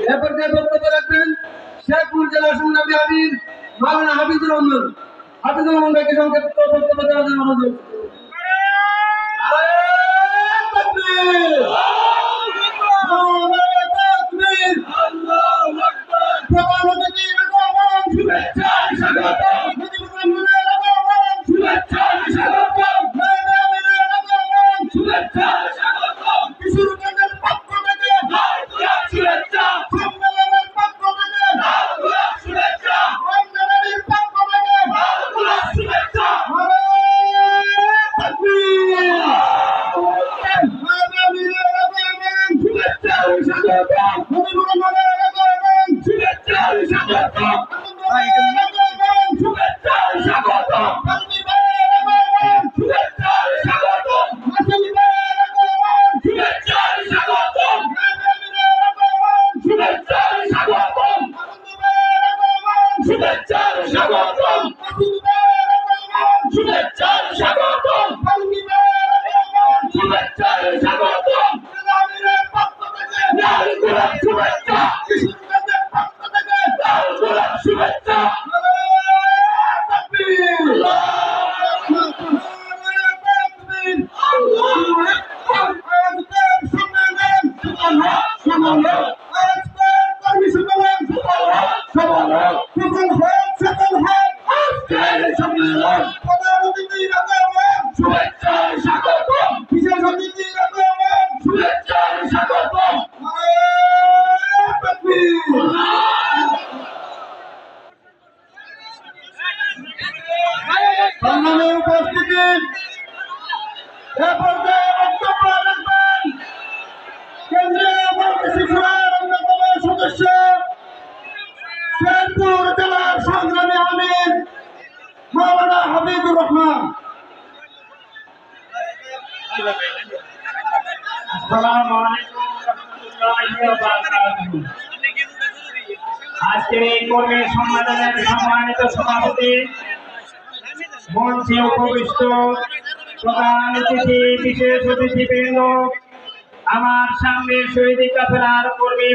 এরপর যে বক্তব্য রাখবেন শেরপুর জেলা সংগ্রামী আমির মাওলানা হাফিজুর রহমান। হাফিজুর রহমান ভাইকে সংক্ষিপ্ত বক্তব্য দেওয়ার জন্য অনুরোধ। সদস্য শেরপুর জেলার সংগ্রামী আমির মাওলানা হাফিজুর রহমান। আজকের এই কর্মী সম্মেলনের সম্মানিত সভাপতি, মঞ্চে উপবিষ্ট প্রধান অতিথি, বিশেষ অতিথিবৃন্দ, আমার সামনে শহীদ কাফেলার কর্মী